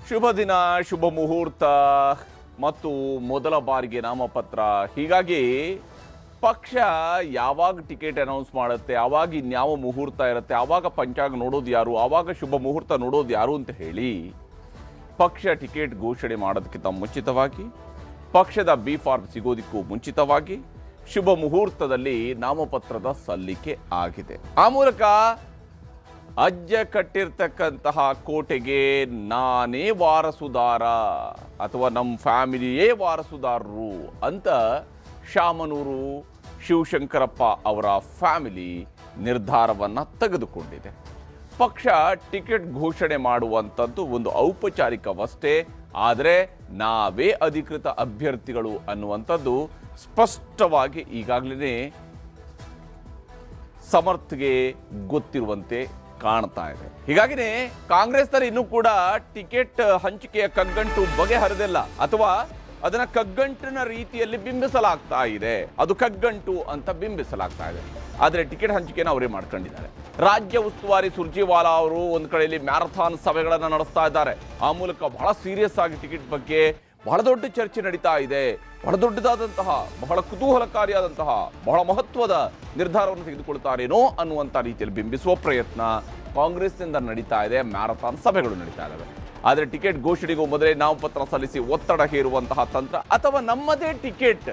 ಶುಭ ದಿನ, ಶುಭ ಮುಹೂರ್ತ ಮತ್ತು ಮೊದಲ ಬಾರಿಗೆ ನಾಮಪತ್ರ. ಹೀಗಾಗಿ ಪಕ್ಷ ಯಾವಾಗ ಟಿಕೆಟ್ ಅನೌನ್ಸ್ ಮಾಡುತ್ತೆ, ಆವಾಗ ಇನ್ಯಾವ ಮುಹೂರ್ತ ಇರುತ್ತೆ, ಆವಾಗ ಪಂಚಾಂಗ ನೋಡೋದು ಯಾರು, ಆವಾಗ ಶುಭ ಮುಹೂರ್ತ ನೋಡೋದು ಯಾರು ಅಂತ ಹೇಳಿ ಪಕ್ಷ ಟಿಕೆಟ್ ಘೋಷಣೆ ಮಾಡೋದಕ್ಕಿಂತ ಮುಂಚಿತವಾಗಿ, ಪಕ್ಷದ ಬಿ ಫಾರ್ಮ್ ಸಿಗೋದಕ್ಕೂ ಮುಂಚಿತವಾಗಿ ಶುಭ ಮುಹೂರ್ತದಲ್ಲಿ ನಾಮಪತ್ರದ ಸಲ್ಲಿಕೆ ಆಗಿದೆ. ಆ ಮೂಲಕ ಅಜ್ಜ ಕಟ್ಟಿರ್ತಕ್ಕಂತಹ ಕೋಟೆಗೆ ನಾನೇ ವಾರಸುದಾರ ಅಥವಾ ನಮ್ಮ ಫ್ಯಾಮಿಲಿಯೇ ವಾರಸುದಾರರು ಅಂತ ಶಾಮನೂರು ಶಿವಶಂಕರಪ್ಪ ಅವರ ಫ್ಯಾಮಿಲಿ ನಿರ್ಧಾರವನ್ನು ತೆಗೆದುಕೊಂಡಿದೆ. ಪಕ್ಷ ಟಿಕೆಟ್ ಘೋಷಣೆ ಮಾಡುವಂಥದ್ದು ಒಂದು ಔಪಚಾರಿಕವಷ್ಟೇ, ಆದರೆ ನಾವೇ ಅಧಿಕೃತ ಅಭ್ಯರ್ಥಿಗಳು ಅನ್ನುವಂಥದ್ದು ಸ್ಪಷ್ಟವಾಗಿ ಈಗಾಗಲೇ ಸಮರ್ಥ್ಗೆ ಗೊತ್ತಿರುವಂತೆ ಕಾಣ್ತಾ ಇದೆ. ಹೀಗಾಗಿನೇ ಕಾಂಗ್ರೆಸ್ನಲ್ಲಿ ಇನ್ನೂ ಕೂಡ ಟಿಕೆಟ್ ಹಂಚಿಕೆಯ ಕಗ್ಗಂಟು ಬಗೆಹರಿದಿಲ್ಲ, ಅಥವಾ ಅದನ್ನ ಕಗ್ಗಂಟಿನ ರೀತಿಯಲ್ಲಿ ಬಿಂಬಿಸಲಾಗ್ತಾ ಇದೆ. ಅದು ಕಗ್ಗಂಟು ಅಂತ ಬಿಂಬಿಸಲಾಗ್ತಾ ಇದೆ, ಆದರೆ ಟಿಕೆಟ್ ಹಂಚಿಕೆನ ಅವರೇ ಮಾಡ್ಕೊಂಡಿದ್ದಾರೆ. ರಾಜ್ಯ ಉಸ್ತುವಾರಿ ಸುರ್ಜೇವಾಲಾ ಅವರು ಒಂದು ಕಡೆಯಲ್ಲಿ ಮ್ಯಾರಥಾನ್ ಸಭೆಗಳನ್ನು ನಡೆಸ್ತಾ ಇದ್ದಾರೆ. ಆ ಮೂಲಕ ಬಹಳ ಸೀರಿಯಸ್ ಆಗಿ ಟಿಕೆಟ್ ಬಗ್ಗೆ ಬಹಳ ದೊಡ್ಡ ಚರ್ಚೆ ನಡೀತಾ ಇದೆ. ಬಹಳ ದೊಡ್ಡದಾದಂತಹ, ಬಹಳ ಕುತೂಹಲಕಾರಿಯಾದಂತಹ, ಬಹಳ ಮಹತ್ವದ ನಿರ್ಧಾರವನ್ನು ತೆಗೆದುಕೊಳ್ತಾರೇನೋ ಅನ್ನುವಂಥ ರೀತಿಯಲ್ಲಿ ಬಿಂಬಿಸುವ ಪ್ರಯತ್ನ ಕಾಂಗ್ರೆಸ್ನಿಂದ ನಡೀತಾ ಇದೆ. ಮ್ಯಾರಥಾನ್ ಸಭೆಗಳು ನಡೀತಾ ಇದ್ದಾವೆ. ಆದರೆ ಟಿಕೆಟ್ ಘೋಷಣೆಗೂ ಮೊದಲೇ ನಾಮಪತ್ರ ಸಲ್ಲಿಸಿ ಒತ್ತಡ ಹೇರುವಂತಹ ತಂತ್ರ, ಅಥವಾ ನಮ್ಮದೇ ಟಿಕೆಟ್,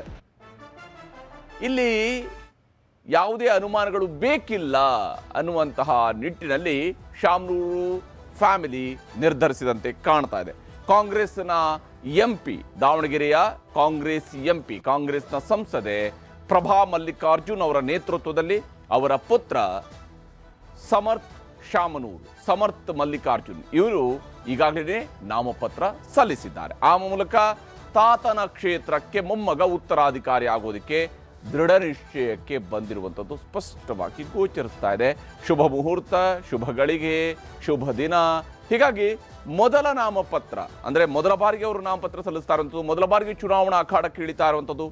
ಇಲ್ಲಿ ಯಾವುದೇ ಅನುಮಾನಗಳು ಬೇಕಿಲ್ಲ ಅನ್ನುವಂತಹ ನಿಟ್ಟಿನಲ್ಲಿ ಶಾಮನೂರು ಫ್ಯಾಮಿಲಿ ನಿರ್ಧರಿಸಿದಂತೆ ಕಾಣ್ತಾ ಇದೆ. ಕಾಂಗ್ರೆಸ್ನ ಎಂಪಿ, ದಾವಣಗೆರೆಯ ಕಾಂಗ್ರೆಸ್ ಎಂಪಿ, ಕಾಂಗ್ರೆಸ್ನ ಸಂಸದೆ ಪ್ರಭಾ ಮಲ್ಲಿಕಾರ್ಜುನ್ ಅವರ ನೇತೃತ್ವದಲ್ಲಿ ಅವರ ಪುತ್ರ ಸಮರ್ಥ್ ಮಲ್ಲಿಕಾರ್ಜುನ್ ಇವರು ಈಗಾಗಲೇ ನಾಮಪತ್ರ ಸಲ್ಲಿಸಿದ್ದಾರೆ. ಆ ಮೂಲಕ ತಾತನ ಕ್ಷೇತ್ರಕ್ಕೆ ಮೊಮ್ಮಗ ಉತ್ತರಾಧಿಕಾರಿ ಆಗೋದಕ್ಕೆ ದೃಢ ನಿಶ್ಚಯಕ್ಕೆ ಬಂದಿರುವಂಥದ್ದು ಸ್ಪಷ್ಟವಾಗಿ ಗೋಚರಿಸ್ತಾ ಇದೆ. ಶುಭ ಮುಹೂರ್ತ, ಶುಭ ಗಳಿಗೆ, ಶುಭ ದಿನ. ಹೀಗಾಗಿ ಮೊದಲ ನಾಮಪತ್ರ, ಅಂದರೆ ಮೊದಲ ಬಾರಿಗೆ ಅವರು ನಾಮಪತ್ರ ಸಲ್ಲಿಸ್ತಾ ಇರುವಂಥದ್ದು, ಮೊದಲ ಬಾರಿಗೆ ಚುನಾವಣಾ ಅಖಾಡಕ್ಕೆ ಇಳಿತಾ ಇರುವಂಥದ್ದು.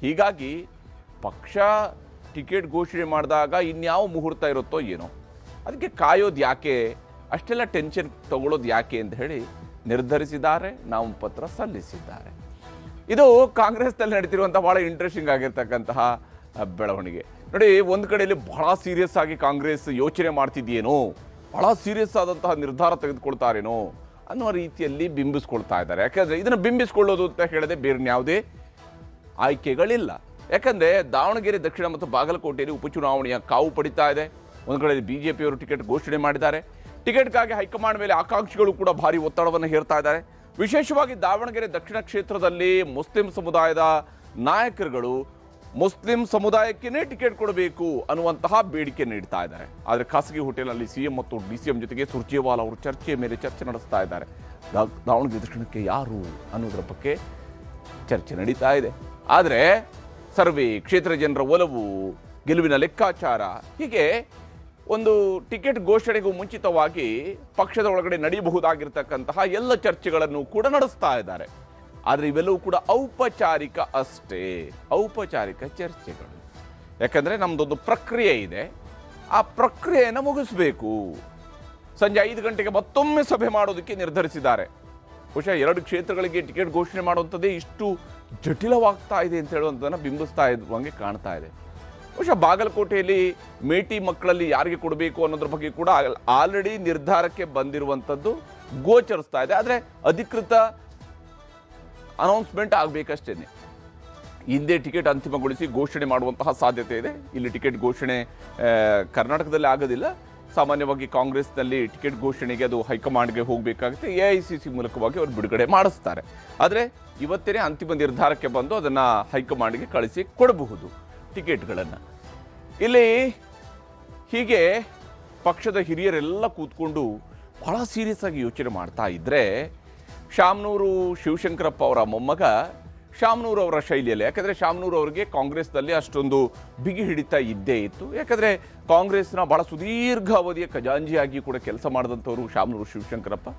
ಹೀಗಾಗಿ ಪಕ್ಷ ಟಿಕೆಟ್ ಘೋಷಣೆ ಮಾಡಿದಾಗ ಇನ್ಯಾವ ಮುಹೂರ್ತ ಇರುತ್ತೋ ಏನೋ, ಅದಕ್ಕೆ ಕಾಯೋದು ಯಾಕೆ, ಅಷ್ಟೆಲ್ಲ ಟೆನ್ಷನ್ ತಗೊಳ್ಳೋದು ಯಾಕೆ ಅಂತ ಹೇಳಿ ನಿರ್ಧರಿಸಿದ್ದಾರೆ, ನಾಮಪತ್ರ ಸಲ್ಲಿಸಿದ್ದಾರೆ. ಇದು ಕಾಂಗ್ರೆಸ್ನಲ್ಲಿ ನಡೀತಿರುವಂಥ ಭಾಳ ಇಂಟ್ರೆಸ್ಟಿಂಗ್ ಆಗಿರ್ತಕ್ಕಂತಹ ಬೆಳವಣಿಗೆ ನೋಡಿ. ಒಂದು ಕಡೆಯಲ್ಲಿ ಬಹಳ ಸೀರಿಯಸ್ ಆಗಿ ಕಾಂಗ್ರೆಸ್ ಯೋಚನೆ ಮಾಡ್ತಿದೆಯೇನೋ, ಬಹಳ ಸೀರಿಯಸ್ ಆದಂತಹ ನಿರ್ಧಾರ ತೆಗೆದುಕೊಳ್ತಾರೇನೋ ಅನ್ನುವ ರೀತಿಯಲ್ಲಿ ಬಿಂಬಿಸ್ಕೊಳ್ತಾ ಇದ್ದಾರೆ. ಯಾಕಂದರೆ ಇದನ್ನು ಬಿಂಬಿಸ್ಕೊಳ್ಳೋದು ಅಂತ ಹೇಳಿದ್ರೆ ಬೇರೆ ಯಾವುದೇ ಆಯ್ಕೆಗಳಿಲ್ಲ. ಯಾಕಂದರೆ ದಾವಣಗೆರೆ ದಕ್ಷಿಣ ಮತ್ತು ಬಾಗಲಕೋಟೆಯಲ್ಲಿ ಉಪಚುನಾವಣೆಯ ಕಾವು ಪಡಿತಾ ಇದೆ. ಒಂದು ಕಡೆಯಲ್ಲಿ ಬಿಜೆಪಿಯವರು ಟಿಕೆಟ್ ಘೋಷಣೆ ಮಾಡಿದ್ದಾರೆ. ಟಿಕೆಟ್ಗಾಗಿ ಹೈಕಮಾಂಡ್ ಮೇಲೆ ಆಕಾಂಕ್ಷಿಗಳು ಕೂಡ ಭಾರಿ ಒತ್ತಡವನ್ನು ಹೇರ್ತಾ ಇದ್ದಾರೆ. ವಿಶೇಷವಾಗಿ ದಾವಣಗೆರೆ ದಕ್ಷಿಣ ಕ್ಷೇತ್ರದಲ್ಲಿ ಮುಸ್ಲಿಂ ಸಮುದಾಯದ ನಾಯಕರುಗಳು ಮುಸ್ಲಿಂ ಸಮುದಾಯಕ್ಕೇ ಟಿಕೆಟ್ ಕೊಡಬೇಕು ಅನ್ನುವಂತಹ ಬೇಡಿಕೆ ನೀಡ್ತಾ ಇದ್ದಾರೆ. ಆದರೆ ಖಾಸಗಿ ಹೋಟೆಲ್ನಲ್ಲಿ ಸಿಎಂ ಮತ್ತು ಡಿಸಿಎಂ ಜೊತೆಗೆ ಸುರ್ಜೇವಾಲಾ ಅವರು ಚರ್ಚೆ ಮೇಲೆ ಚರ್ಚೆ ನಡೆಸ್ತಾ ಇದ್ದಾರೆ. ದಾವಣಗೆರೆ ದಕ್ಷಿಣಕ್ಕೆ ಯಾರು ಅನ್ನೋದರ ಬಗ್ಗೆ ಚರ್ಚೆ ನಡೀತಾ ಇದೆ. ಆದರೆ ಸರ್ವೆ, ಕ್ಷೇತ್ರ ಜನರ ಒಲವು, ಗೆಲುವಿನ ಲೆಕ್ಕಾಚಾರ, ಹೀಗೆ ಒಂದು ಟಿಕೆಟ್ ಘೋಷಣೆಗೂ ಮುಂಚಿತವಾಗಿ ಪಕ್ಷದ ಒಳಗಡೆ ನಡೆಯಬಹುದಾಗಿರ್ತಕ್ಕಂತಹ ಎಲ್ಲ ಚರ್ಚೆಗಳನ್ನು ಕೂಡ ನಡೆಸ್ತಾ ಇದ್ದಾರೆ. ಆದರೆ ಇವೆಲ್ಲವೂ ಕೂಡ ಔಪಚಾರಿಕ ಅಷ್ಟೇ, ಔಪಚಾರಿಕ ಚರ್ಚೆಗಳು. ಯಾಕಂದರೆ ನಮ್ಮದೊಂದು ಪ್ರಕ್ರಿಯೆ ಇದೆ, ಆ ಪ್ರಕ್ರಿಯೆಯನ್ನು ಮುಗಿಸ್ಬೇಕು. ಸಂಜೆ 5 ಗಂಟೆಗೆ ಮತ್ತೊಮ್ಮೆ ಸಭೆ ಮಾಡೋದಕ್ಕೆ ನಿರ್ಧರಿಸಿದ್ದಾರೆ. ಬಹುಶಃ 2 ಕ್ಷೇತ್ರಗಳಿಗೆ ಟಿಕೆಟ್ ಘೋಷಣೆ ಮಾಡುವಂಥದ್ದೇ ಇಷ್ಟು ಜಟಿಲವಾಗ್ತಾ ಇದೆ ಅಂತ ಹೇಳುವಂಥದ್ದನ್ನು ಬಿಂಬಿಸ್ತಾ ಇರುವಂಗೆ ಕಾಣ್ತಾ ಇದೆ. ಬಹುಶಃ ಬಾಗಲಕೋಟೆಯಲ್ಲಿ ಮೇಟಿ ಮಕ್ಕಳಲ್ಲಿ ಯಾರಿಗೆ ಕೊಡಬೇಕು ಅನ್ನೋದ್ರ ಬಗ್ಗೆ ಕೂಡ ಆಲ್ರೆಡಿ ನಿರ್ಧಾರಕ್ಕೆ ಬಂದಿರುವಂಥದ್ದು ಗೋಚರಿಸ್ತಾ ಇದೆ. ಆದರೆ ಅಧಿಕೃತ ಅನೌನ್ಸ್ಮೆಂಟ್ ಆಗಬೇಕಷ್ಟೇ. ಹಿಂದೆ ಟಿಕೆಟ್ ಅಂತಿಮಗೊಳಿಸಿ ಘೋಷಣೆ ಮಾಡುವಂತಹ ಸಾಧ್ಯತೆ ಇದೆ. ಇಲ್ಲಿ ಟಿಕೆಟ್ ಘೋಷಣೆ ಕರ್ನಾಟಕದಲ್ಲಿ ಆಗೋದಿಲ್ಲ. ಸಾಮಾನ್ಯವಾಗಿ ಕಾಂಗ್ರೆಸ್ನಲ್ಲಿ ಟಿಕೆಟ್ ಘೋಷಣೆಗೆ ಅದು ಹೈಕಮಾಂಡ್ಗೆ ಹೋಗಬೇಕಾಗುತ್ತೆ. AICC ಮೂಲಕವಾಗಿ ಅವರು ಬಿಡುಗಡೆ ಮಾಡಿಸ್ತಾರೆ. ಆದರೆ ಇವತ್ತೇ ಅಂತಿಮ ನಿರ್ಧಾರಕ್ಕೆ ಬಂದು ಅದನ್ನು ಹೈಕಮಾಂಡ್ಗೆ ಕಳಿಸಿ ಕೊಡಬಹುದು ಟಿಕೆಟ್ಗಳನ್ನು. ಇಲ್ಲಿ ಹೀಗೆ ಪಕ್ಷದ ಹಿರಿಯರೆಲ್ಲ ಕೂತ್ಕೊಂಡು ಬಹಳ ಸೀರಿಯಸ್ ಆಗಿ ಯೋಚನೆ ಮಾಡ್ತಾ ಇದ್ದರೆ, ಶಾಮನೂರು ಶಿವಶಂಕರಪ್ಪ ಅವರ ಮೊಮ್ಮಗ ಶಾಮನೂರು ಅವರ ಶೈಲಿಯಲ್ಲಿ, ಯಾಕಂದರೆ ಶಾಮನೂರು ಅವರಿಗೆ ಕಾಂಗ್ರೆಸ್ನಲ್ಲಿ ಅಷ್ಟೊಂದು ಬಿಗಿ ಹಿಡಿತ ಇದ್ದೇ ಇತ್ತು. ಯಾಕಂದರೆ ಕಾಂಗ್ರೆಸ್ನ ಬಹಳ ಸುದೀರ್ಘ ಅವಧಿಯ ಖಜಾಂಜಿಯಾಗಿ ಕೂಡ ಕೆಲಸ ಮಾಡಿದಂಥವರು ಶಾಮನೂರು ಶಿವಶಂಕರಪ್ಪ.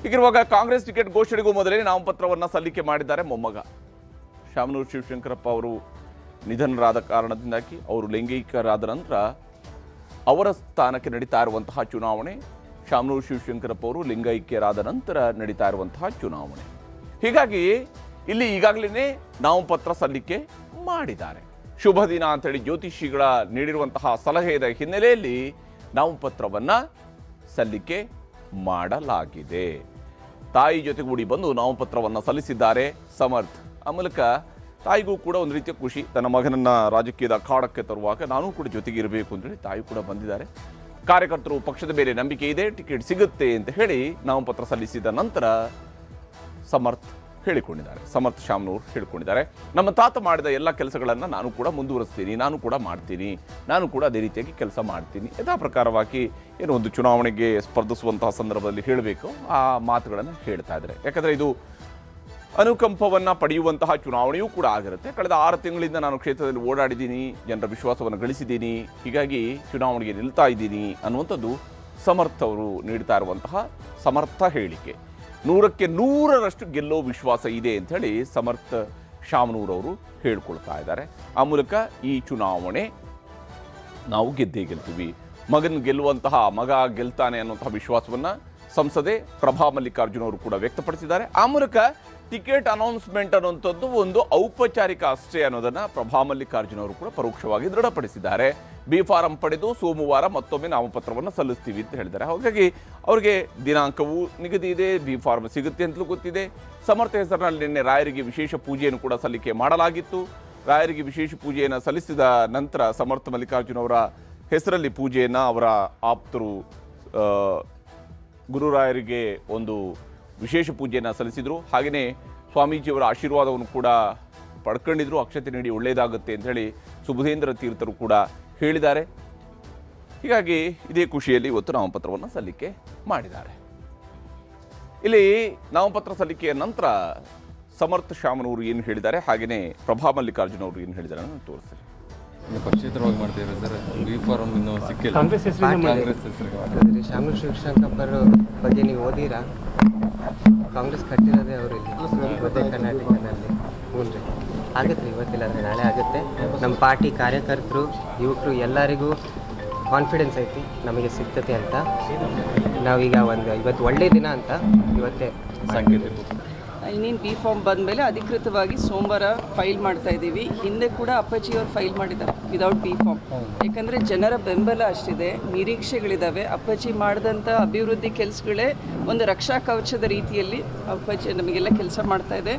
ಹೀಗಿರುವಾಗ ಕಾಂಗ್ರೆಸ್ ಟಿಕೆಟ್ ಘೋಷಣೆಗೂ ಮೊದಲೇ ನಾಮಪತ್ರವನ್ನು ಸಲ್ಲಿಕೆ ಮಾಡಿದ್ದಾರೆ ಮೊಮ್ಮಗ ಶಾಮನೂರು ಶಿವಶಂಕರಪ್ಪ ಅವರು. ನಿಧನರಾದ ಕಾರಣದಿಂದಾಗಿ ಅವರು ಲೈಂಗಿಕರಾದ ನಂತರ ಅವರ ಸ್ಥಾನಕ್ಕೆ ನಡೀತಾ ಇರುವಂತಹ ಚುನಾವಣೆ ಶಾಮನೂರು ಶಿವಶಂಕರಪ್ಪ ಅವರು ಲಿಂಗೈಕ್ಯರಾದ ನಂತರ ನಡೀತಾ ಇರುವಂತಹ ಚುನಾವಣೆ. ಹೀಗಾಗಿ ಇಲ್ಲಿ ಈಗಾಗಲೇ ನಾಮಪತ್ರ ಸಲ್ಲಿಕೆ ಮಾಡಿದ್ದಾರೆ. ಶುಭ ದಿನ ಅಂತೇಳಿ ಜ್ಯೋತಿಷಿಗಳ ನೀಡಿರುವಂತಹ ಸಲಹೆಯ ಹಿನ್ನೆಲೆಯಲ್ಲಿ ನಾಮಪತ್ರವನ್ನ ಸಲ್ಲಿಕೆ ಮಾಡಲಾಗಿದೆ. ತಾಯಿ ಜೊತೆಗೂಡಿ ಬಂದು ನಾಮಪತ್ರವನ್ನು ಸಲ್ಲಿಸಿದ್ದಾರೆ ಸಮರ್ಥ್. ಆ ಮೂಲಕ ತಾಯಿಗೂ ಕೂಡ ಒಂದು ರೀತಿಯ ಖುಷಿ, ತನ್ನ ಮಗನನ್ನ ರಾಜಕೀಯದ ಅಖಾಡಕ್ಕೆ ತರುವಾಗ ನಾನು ಕೂಡ ಜೊತೆಗೆ ಇರಬೇಕು ಅಂತೇಳಿ ತಾಯಿ ಕೂಡ ಬಂದಿದ್ದಾರೆ. ಕಾರ್ಯಕರ್ತರು ಪಕ್ಷದ ಮೇಲೆ ನಂಬಿಕೆ ಇದೆ, ಟಿಕೆಟ್ ಸಿಗುತ್ತೆ ಅಂತ ಹೇಳಿ ನಾಮಪತ್ರ ಸಲ್ಲಿಸಿದ ನಂತರ ಸಮರ್ಥ್ ಹೇಳಿಕೊಂಡಿದ್ದಾರೆ. ಸಮರ್ಥ್ ಶಾಮನೂರ್ ಹೇಳಿಕೊಂಡಿದ್ದಾರೆ, ನಮ್ಮ ತಾತ ಮಾಡಿದ ಎಲ್ಲ ಕೆಲಸಗಳನ್ನು ನಾನು ಕೂಡ ಮುಂದುವರಿಸ್ತೀನಿ, ನಾನು ಕೂಡ ಮಾಡ್ತೀನಿ, ನಾನು ಕೂಡ ಅದೇ ರೀತಿಯಾಗಿ ಕೆಲಸ ಮಾಡ್ತೀನಿ. ಯಥಾ ಪ್ರಕಾರವಾಗಿ ಏನೋ ಒಂದು ಚುನಾವಣೆಗೆ ಸ್ಪರ್ಧಿಸುವಂತಹ ಸಂದರ್ಭದಲ್ಲಿ ಹೇಳಬೇಕು ಆ ಮಾತುಗಳನ್ನು ಹೇಳ್ತಾ ಇದ್ದಾರೆ. ಯಾಕಂದರೆ ಇದು ಅನುಕಂಪವನ್ನು ಪಡೆಯುವಂತಹ ಚುನಾವಣೆಯೂ ಕೂಡ ಆಗಿರುತ್ತೆ. ಕಳೆದ 6 ತಿಂಗಳಿಂದ ನಾನು ಕ್ಷೇತ್ರದಲ್ಲಿ ಓಡಾಡಿದ್ದೀನಿ, ಜನರ ವಿಶ್ವಾಸವನ್ನು ಗಳಿಸಿದ್ದೀನಿ, ಹೀಗಾಗಿ ಚುನಾವಣೆಗೆ ನಿಲ್ತಾ ಇದ್ದೀನಿ ಅನ್ನುವಂಥದ್ದು ಸಮರ್ಥ್ ಅವರು ನೀಡ್ತಾ ಇರುವಂತಹ ಸಮರ್ಥ ಹೇಳಿಕೆ. 100ಕ್ಕೆ 100ರಷ್ಟು ಗೆಲ್ಲೋ ವಿಶ್ವಾಸ ಇದೆ ಅಂತ ಹೇಳಿ ಸಮರ್ಥ್ ಶಾಮನೂರ್ ಅವರು ಹೇಳ್ಕೊಳ್ತಾ ಇದ್ದಾರೆ. ಆ ಮೂಲಕ ಈ ಚುನಾವಣೆ ನಾವು ಗೆದ್ದೇ ಗೆಲ್ತೀವಿ, ಮಗನ್ ಗೆಲ್ಲುವಂತಹ ಮಗ ಗೆಲ್ತಾನೆ ಅನ್ನುವಂತಹ ವಿಶ್ವಾಸವನ್ನ ಸಂಸದೆ ಪ್ರಭಾ ಮಲ್ಲಿಕಾರ್ಜುನ್ ಅವರು ಕೂಡ ವ್ಯಕ್ತಪಡಿಸಿದ್ದಾರೆ. ಆ ಮೂಲಕ ಟಿಕೆಟ್ ಅನೌನ್ಸ್ಮೆಂಟ್ ಅನ್ನುವಂಥದ್ದು ಒಂದು ಔಪಚಾರಿಕ ಅಷ್ಟೇ ಅನ್ನೋದನ್ನ ಪ್ರಭಾ ಮಲ್ಲಿಕಾರ್ಜುನ್ ಅವರು ಕೂಡ ಪರೋಕ್ಷವಾಗಿ ದೃಢಪಡಿಸಿದ್ದಾರೆ. ಬಿ ಫಾರಂ ಪಡೆದು ಸೋಮವಾರ ಮತ್ತೊಮ್ಮೆ ನಾಮಪತ್ರವನ್ನು ಸಲ್ಲಿಸ್ತೀವಿ ಅಂತ ಹೇಳಿದ್ದಾರೆ. ಹಾಗಾಗಿ ಅವರಿಗೆ ದಿನಾಂಕವೂ ನಿಗದಿ ಇದೆ, ಬಿ ಫಾರ್ಮ್ ಸಿಗುತ್ತೆ ಅಂತಲೂ ಗೊತ್ತಿದೆ. ಸಮರ್ಥ ಹೆಸರಿನಲ್ಲಿ ನಿನ್ನೆ ರಾಯರಿಗೆ ವಿಶೇಷ ಪೂಜೆಯನ್ನು ಕೂಡ ಸಲ್ಲಿಕೆ ಮಾಡಲಾಗಿತ್ತು. ರಾಯರಿಗೆ ವಿಶೇಷ ಪೂಜೆಯನ್ನು ಸಲ್ಲಿಸಿದ ನಂತರ ಸಮರ್ಥ ಮಲ್ಲಿಕಾರ್ಜುನ್ ಅವರ ಹೆಸರಲ್ಲಿ ಪೂಜೆಯನ್ನು ಅವರ ಆಪ್ತರು ಗುರುರಾಯರಿಗೆ ಒಂದು ವಿಶೇಷ ಪೂಜೆಯನ್ನು ಸಲ್ಲಿಸಿದರು. ಹಾಗೆಯೇ ಸ್ವಾಮೀಜಿಯವರ ಆಶೀರ್ವಾದವನ್ನು ಕೂಡ ಪಡ್ಕೊಂಡಿದ್ರು. ಅಕ್ಷತೆ ನೀಡಿ ಒಳ್ಳೆಯದಾಗುತ್ತೆ ಅಂತ ಹೇಳಿ ಸುಬುಧೇಂದ್ರ ತೀರ್ಥರು ಕೂಡ ಹೇಳಿದ್ದಾರೆ. ಹೀಗಾಗಿ ಇದೇ ಖುಷಿಯಲ್ಲಿ ಇವತ್ತು ನಾಮಪತ್ರವನ್ನು ಸಲ್ಲಿಕೆ ಮಾಡಿದ್ದಾರೆ. ಇಲ್ಲಿ ನಾಮಪತ್ರ ಸಲ್ಲಿಕೆಯ ನಂತರ ಸಮರ್ಥ ಶಾಮನೂರು ಏನು ಹೇಳಿದ್ದಾರೆ, ಹಾಗೆಯೇ ಪ್ರಭಾ ಮಲ್ಲಿಕಾರ್ಜುನ್ ಅವರು ಏನು ಹೇಳಿದ್ದಾರೆ ನಾನು ತೋರಿಸ್ತೀನಿ. ಪಕ್ಷೇತರವಾಗಿ ಮಾಡ್ತೀವಿ ಸರ್, ಬಿ ಫಾರಂ ಇನ್ನೂ ಸಿಕ್ಕಿಲ್ಲ. ಕಾಂಗ್ರೆಸ್ ಶಾಮನೂರು ಶಿವಶಂಕರಪ್ಪರ ಬಗ್ಗೆ ನೀವು ಓದಿರಾ? ಕಾಂಗ್ರೆಸ್ ಕಟ್ಟಿರೋದೇ ಅವರು ಇಲ್ಲಿ ಉತ್ತರ ಕರ್ನಾಟಕದಲ್ಲಿ. ಹ್ಞೂ ರೀ, ಆಗುತ್ತೆ ಇವತ್ತಿಲ್ಲ ಅಂದರೆ ನಾಳೆ ಆಗುತ್ತೆ. ನಮ್ಮ ಪಾರ್ಟಿ ಕಾರ್ಯಕರ್ತರು ಯುವಕರು ಎಲ್ಲರಿಗೂ ಕಾನ್ಫಿಡೆನ್ಸ್ ಐತಿ ನಮಗೆ ಸಿಗ್ತತೆ ಅಂತ. ನಾವೀಗ ಇವತ್ತು ಒಳ್ಳೆಯ ದಿನ ಅಂತ ಇವತ್ತೇ ಸಂಕೇತ ಇನ್ನೇನು ಬಿ ಫಾರ್ಮ್ ಬಂದಮೇಲೆ ಅಧಿಕೃತವಾಗಿ ಸೋಮವಾರ ಫೈಲ್ ಮಾಡ್ತಾ ಇದ್ದೀವಿ. ಹಿಂದೆ ಕೂಡ ಅಪ್ಪಾಜಿಯವರು ಫೈಲ್ ಮಾಡಿದ್ದಾರೆ ವಿದೌಟ್ ಬಿ ಫಾರ್ಮ್. ಯಾಕಂದರೆ ಜನರ ಬೆಂಬಲ ಅಷ್ಟಿದೆ, ನಿರೀಕ್ಷೆಗಳಿದ್ದಾವೆ. ಅಪ್ಪಾಜಿ ಮಾಡಿದಂಥ ಅಭಿವೃದ್ಧಿ ಕೆಲಸಗಳೇ ಒಂದು ರಕ್ಷಾ ಕವಚದ ರೀತಿಯಲ್ಲಿ ಅಪ್ಪಾಜಿ ನಮಗೆಲ್ಲ ಕೆಲಸ ಮಾಡ್ತಾ ಇದೆ.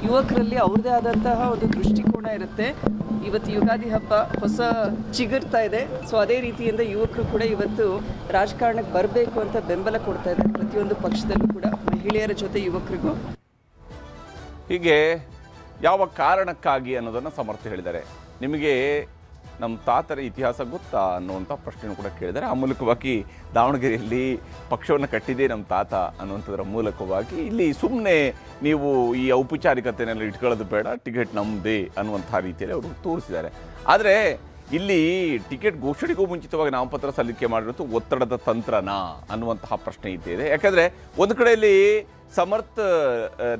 ಯುವಕರಲ್ಲಿ ಅವ್ರದ್ದೇ ಆದಂತಹ ಒಂದು ದೃಷ್ಟಿಕೋನ ಇರುತ್ತೆ. ಇವತ್ತು ಯುಗಾದಿ ಹಬ್ಬ ಹೊಸ ಚಿಗುರ್ತಾ ಇದೆ. ಸೊ ಅದೇ ರೀತಿಯಿಂದ ಯುವಕರು ಕೂಡ ಇವತ್ತು ರಾಜಕಾರಣಕ್ಕೆ ಬರಬೇಕು ಅಂತ ಬೆಂಬಲ ಕೊಡ್ತಾ ಇದ್ದಾರೆ ಪ್ರತಿಯೊಂದು ಪಕ್ಷದಲ್ಲೂ ಕೂಡ, ಮಹಿಳೆಯರ ಜೊತೆ ಯುವಕರಿಗೂ. ಹೀಗೆ ಯಾವ ಕಾರಣಕ್ಕಾಗಿ ಅನ್ನೋದನ್ನು ಸಮರ್ಥ ಹೇಳಿದ್ದಾರೆ. ನಿಮಗೆ ನಮ್ಮ ತಾತರ ಇತಿಹಾಸ ಗೊತ್ತಾ ಅನ್ನುವಂಥ ಪ್ರಶ್ನೆಯನ್ನು ಕೂಡ ಕೇಳಿದ್ದಾರೆ. ಆ ಮೂಲಕವಾಗಿ ದಾವಣಗೆರೆಯಲ್ಲಿ ಪಕ್ಷವನ್ನು ಕಟ್ಟಿದೆ ನಮ್ಮ ತಾತ ಅನ್ನುವಂಥದ್ರ ಮೂಲಕವಾಗಿ ಇಲ್ಲಿ ಸುಮ್ಮನೆ ನೀವು ಈ ಔಪಚಾರಿಕತೆನೆಲ್ಲ ಇಟ್ಕೊಳ್ಳೋದು ಬೇಡ, ಟಿಕೆಟ್ ನಮ್ಮದೇ ಅನ್ನುವಂಥ ರೀತಿಯಲ್ಲಿ ಅವರು ತೋರಿಸಿದ್ದಾರೆ. ಆದರೆ ಇಲ್ಲಿ ಟಿಕೆಟ್ ಘೋಷಣೆಗೂ ಮುಂಚಿತವಾಗಿ ನಾಮಪತ್ರ ಸಲ್ಲಿಕೆ ಮಾಡಿರೋದು ಒತ್ತಡದ ತಂತ್ರನಾ ಅನ್ನುವಂತಹ ಪ್ರಶ್ನೆ ಇದೆ. ಯಾಕಂದರೆ ಒಂದು ಕಡೆಯಲ್ಲಿ ಸಮರ್ಥ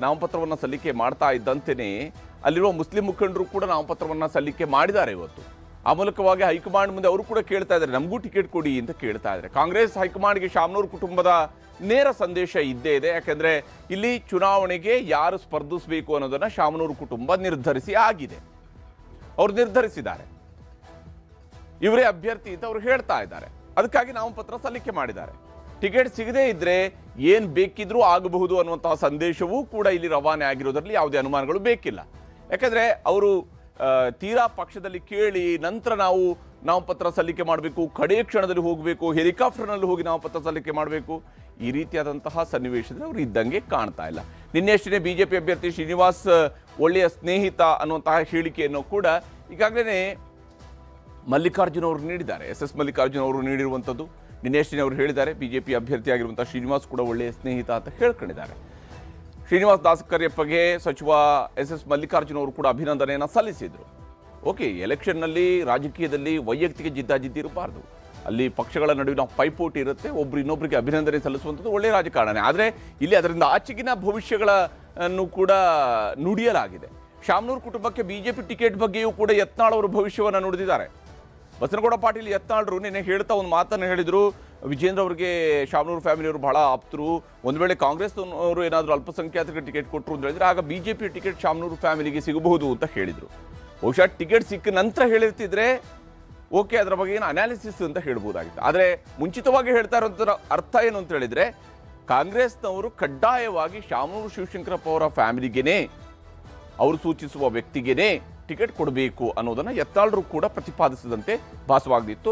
ನಾಮಪತ್ರವನ್ನು ಸಲ್ಲಿಕೆ ಮಾಡ್ತಾ ಇದ್ದಂತೆಯೇ ಅಲ್ಲಿರುವ ಮುಸ್ಲಿಂ ಮುಖಂಡರು ಕೂಡ ನಾಮಪತ್ರವನ್ನು ಸಲ್ಲಿಕೆ ಮಾಡಿದ್ದಾರೆ ಇವತ್ತು. ಆ ಮೂಲಕವಾಗಿ ಹೈಕಮಾಂಡ್ ಮುಂದೆ ಅವರು ಕೂಡ ಕೇಳ್ತಾ ಇದ್ದಾರೆ, ನಮಗೂ ಟಿಕೆಟ್ ಕೊಡಿ ಅಂತ ಕೇಳ್ತಾ ಇದ್ದಾರೆ. ಕಾಂಗ್ರೆಸ್ ಹೈಕಮಾಂಡ್ಗೆ ಶಾಮನೂರು ಕುಟುಂಬದ ನೇರ ಸಂದೇಶ ಇದ್ದೇ ಇದೆ. ಯಾಕೆಂದರೆ ಇಲ್ಲಿ ಚುನಾವಣೆಗೆ ಯಾರು ಸ್ಪರ್ಧಿಸಬೇಕು ಅನ್ನೋದನ್ನು ಶಾಮನೂರು ಕುಟುಂಬ ನಿರ್ಧರಿಸಿ ಆಗಿದೆ. ಅವರು ನಿರ್ಧರಿಸಿದ್ದಾರೆ, ಇವರೇ ಅಭ್ಯರ್ಥಿ ಅಂತ ಅವರು ಹೇಳ್ತಾ ಇದ್ದಾರೆ. ಅದಕ್ಕಾಗಿ ನಾಮಪತ್ರ ಸಲ್ಲಿಕೆ ಮಾಡಿದ್ದಾರೆ. ಟಿಕೆಟ್ ಸಿಗದೇ ಇದ್ರೆ ಏನು ಬೇಕಿದ್ರೂ ಆಗಬಹುದು ಅನ್ನುವಂತಹ ಸಂದೇಶವೂ ಕೂಡ ಇಲ್ಲಿ ರವಾನೆ ಆಗಿರೋದ್ರಲ್ಲಿ ಯಾವುದೇ ಅನುಮಾನಗಳು ಬೇಕಿಲ್ಲ. ಯಾಕಂದರೆ ಅವರು ತೀರಾ ಪಕ್ಷದಲ್ಲಿ ಕೇಳಿ ನಂತರ ನಾವು ನಾಮಪತ್ರ ಸಲ್ಲಿಕೆ ಮಾಡಬೇಕು, ಕಡೆಯ ಕ್ಷಣದಲ್ಲಿ ಹೋಗಬೇಕು, ಹೆಲಿಕಾಪ್ಟರ್ನಲ್ಲಿ ಹೋಗಿ ನಾಮಪತ್ರ ಸಲ್ಲಿಕೆ ಮಾಡಬೇಕು, ಈ ರೀತಿಯಾದಂತಹ ಸನ್ನಿವೇಶದಲ್ಲಿ ಅವರು ಇದ್ದಂಗೆ ಕಾಣ್ತಾ ಇಲ್ಲ. ನಿನ್ನೆಷ್ಟೇ ಬಿಜೆಪಿ ಅಭ್ಯರ್ಥಿ ಶ್ರೀನಿವಾಸ್ ಒಳ್ಳೆಯ ಸ್ನೇಹಿತ ಅನ್ನುವಂತಹ ಹೇಳಿಕೆಯನ್ನು ಕೂಡ ಈಗಾಗಲೇ ಮಲ್ಲಿಕಾರ್ಜುನ್ ಅವರು ನೀಡಿದ್ದಾರೆ. ಎಸ್ ಮಲ್ಲಿಕಾರ್ಜುನ್ ಅವರು ನೀಡಿರುವಂಥದ್ದು ನಿನ್ನೆಷ್ಟೇ ಅವರು ಹೇಳಿದ್ದಾರೆ. ಬಿಜೆಪಿ ಅಭ್ಯರ್ಥಿಯಾಗಿರುವಂಥ ಶ್ರೀನಿವಾಸ್ ಕೂಡ ಒಳ್ಳೆಯ ಸ್ನೇಹಿತ ಅಂತ ಹೇಳ್ಕೊಂಡಿದ್ದಾರೆ. ಶ್ರೀನಿವಾಸ್ ದಾಸಕರ್ಯಪ್ಪಗೆ ಸಚಿವ ಎಸ್ ಮಲ್ಲಿಕಾರ್ಜುನ್ ಅವರು ಕೂಡ ಅಭಿನಂದನೆಯನ್ನು ಸಲ್ಲಿಸಿದರು. ಓಕೆ, ಎಲೆಕ್ಷನ್ನಲ್ಲಿ ರಾಜಕೀಯದಲ್ಲಿ ವೈಯಕ್ತಿಕ ಜಿದ್ದಾಜಿದ್ದಿ ಇರಬಾರ್ದು, ಅಲ್ಲಿ ಪಕ್ಷಗಳ ನಡುವಿನ ಪೈಪೋಟಿ ಇರುತ್ತೆ, ಒಬ್ರು ಇನ್ನೊಬ್ಬರಿಗೆ ಅಭಿನಂದನೆ ಸಲ್ಲಿಸುವಂಥದ್ದು ಒಳ್ಳೆಯ ರಾಜಕಾರಣನೇ. ಆದರೆ ಇಲ್ಲಿ ಅದರಿಂದ ಆಚೆಗಿನ ಭವಿಷ್ಯಗಳನ್ನು ಕೂಡ ನುಡಿಯಲಾಗಿದೆ. ಶಾಮನೂರು ಕುಟುಂಬಕ್ಕೆ ಬಿಜೆಪಿ ಟಿಕೆಟ್ ಬಗ್ಗೆಯೂ ಕೂಡ ಯತ್ನಾಳ್ ಅವರು ಭವಿಷ್ಯವನ್ನು ನುಡಿದಿದ್ದಾರೆ. ಬಸನಗೌಡ ಪಾಟೀಲ್ ಯತ್ನಾಳ್ರು ನಿನ್ನೆ ಹೇಳ್ತಾ ಒಂದು ಮಾತನ್ನು ಹೇಳಿದ್ರು, ವಿಜೇಂದ್ರ ಅವರಿಗೆ ಶಾಮನೂರು ಫ್ಯಾಮಿಲಿಯವರು ಬಹಳ ಆಪ್ತರು, ಒಂದು ವೇಳೆ ಕಾಂಗ್ರೆಸ್ನವರು ಏನಾದರೂ ಅಲ್ಪಸಂಖ್ಯಾತರಿಗೆ ಟಿಕೆಟ್ ಕೊಟ್ಟರು ಅಂತ ಹೇಳಿದ್ರೆ ಆಗ ಬಿಜೆಪಿ ಟಿಕೆಟ್ ಶಾಮನೂರು ಫ್ಯಾಮಿಲಿಗೆ ಸಿಗಬಹುದು ಅಂತ ಹೇಳಿದರು. ಬಹುಶಃ ಟಿಕೆಟ್ ಸಿಕ್ಕ ನಂತರ ಹೇಳಿರ್ತಿದ್ರೆ ಓಕೆ, ಅದರ ಬಗ್ಗೆ ಏನು ಅನಾಲಿಸಿಸ್ ಅಂತ ಹೇಳ್ಬೋದಾಗಿತ್ತು. ಆದರೆ ಮುಂಚಿತವಾಗಿ ಹೇಳ್ತಾ ಇರೋಂಥ ಅರ್ಥ ಏನು ಅಂತ ಹೇಳಿದ್ರೆ, ಕಾಂಗ್ರೆಸ್ನವರು ಕಡ್ಡಾಯವಾಗಿ ಶಾಮನೂರು ಶಿವಶಂಕರಪ್ಪ ಅವರ ಫ್ಯಾಮಿಲಿಗೇನೆ, ಅವರು ಸೂಚಿಸುವ ವ್ಯಕ್ತಿಗೇನೆ ಟಿಕೆಟ್ ಕೊಡಬೇಕು ಅನ್ನೋದನ್ನು ಯತ್ನಾಳ್ರು ಕೂಡ ಪ್ರತಿಪಾದಿಸಿದಂತೆ ಭಾಸವಾಗಿತ್ತು.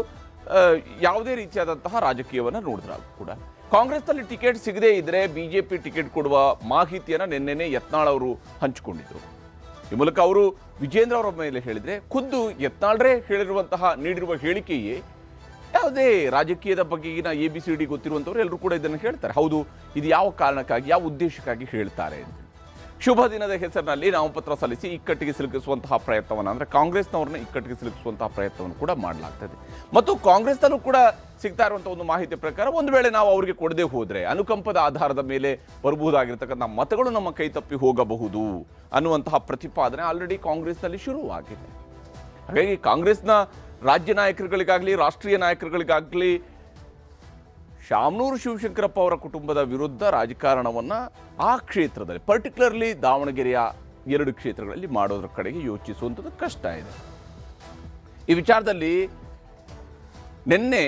ಯಾವುದೇ ರೀತಿಯಾದಂತಹ ರಾಜಕೀಯವನ್ನು ನೋಡಿದ್ರು ಕೂಡ ಕಾಂಗ್ರೆಸ್ನಲ್ಲಿ ಟಿಕೆಟ್ ಸಿಗದೇ ಇದ್ರೆ ಬಿಜೆಪಿ ಟಿಕೆಟ್ ಕೊಡುವ ಮಾಹಿತಿಯನ್ನು ನಿನ್ನೆನೆ ಯತ್ನಾಳ್ ಅವರು ಹಂಚಿಕೊಂಡಿದ್ರು. ಈ ಮೂಲಕ ಅವರು ವಿಜೇಂದ್ರ ಅವರ ಮೇಲೆ ಹೇಳಿದ್ರೆ, ಖುದ್ದು ಯತ್ನಾಳ್ರೇ ನೀಡಿರುವ ಹೇಳಿಕೆಯೇ ಯಾವುದೇ ರಾಜಕೀಯದ ಬಗೆಗಿನ ABCD ಗೊತ್ತಿರುವಂಥವ್ರು ಎಲ್ಲರೂ ಕೂಡ ಇದನ್ನು ಹೇಳ್ತಾರೆ. ಹೌದು, ಇದು ಯಾವ ಕಾರಣಕ್ಕಾಗಿ, ಯಾವ ಉದ್ದೇಶಕ್ಕಾಗಿ ಹೇಳ್ತಾರೆ ಅಂತ. ಶುಭ ದಿನದ ಹೆಸರಿನಲ್ಲಿ ನಾಮಪತ್ರ ಸಲ್ಲಿಸಿ ಇಕ್ಕಟ್ಟಿಗೆ ಸಿಲುಕಿಸುವಂತಹ ಪ್ರಯತ್ನವನ್ನು, ಅಂದರೆ ಕಾಂಗ್ರೆಸ್ನವ್ರನ್ನ ಇಕ್ಕಟ್ಟಿಗೆ ಸಿಲುಕಿಸುವಂತಹ ಪ್ರಯತ್ನವನ್ನು ಕೂಡ ಮಾಡಲಾಗ್ತದೆ. ಮತ್ತು ಕಾಂಗ್ರೆಸ್ನಲ್ಲೂ ಕೂಡ ಸಿಗ್ತಾ ಇರುವಂಥ ಒಂದು ಮಾಹಿತಿ ಪ್ರಕಾರ, ಒಂದು ವೇಳೆ ನಾವು ಅವರಿಗೆ ಕೊಡದೆ ಹೋದರೆ ಅನುಕಂಪದ ಆಧಾರದ ಮೇಲೆ ಬರಬಹುದಾಗಿರ್ತಕ್ಕಂಥ ಮತಗಳು ನಮ್ಮ ಕೈ ತಪ್ಪಿ ಹೋಗಬಹುದು ಅನ್ನುವಂತಹ ಪ್ರತಿಪಾದನೆ ಆಲ್ರೆಡಿ ಕಾಂಗ್ರೆಸ್ನಲ್ಲಿ ಶುರುವಾಗಿದೆ. ಹಾಗಾಗಿ ಕಾಂಗ್ರೆಸ್ನ ರಾಜ್ಯ ನಾಯಕರುಗಳಿಗಾಗಲಿ ರಾಷ್ಟ್ರೀಯ ನಾಯಕರುಗಳಿಗಾಗಲಿ ಶಾಮನೂರು ಶಿವಶಂಕರಪ್ಪ ಅವರ ಕುಟುಂಬದ ವಿರುದ್ಧ ರಾಜಕಾರಣವನ್ನು ಆ ಕ್ಷೇತ್ರದಲ್ಲಿ, ಪರ್ಟಿಕ್ಯುಲರ್ಲಿ ದಾವಣಗೆರೆಯ 2 ಕ್ಷೇತ್ರಗಳಲ್ಲಿ ಮಾಡೋದ್ರ ಕಡೆಗೆ ಯೋಚಿಸುವಂಥದ್ದು ಕಷ್ಟ ಇದೆ. ಈ ವಿಚಾರದಲ್ಲಿ ನಿನ್ನೆ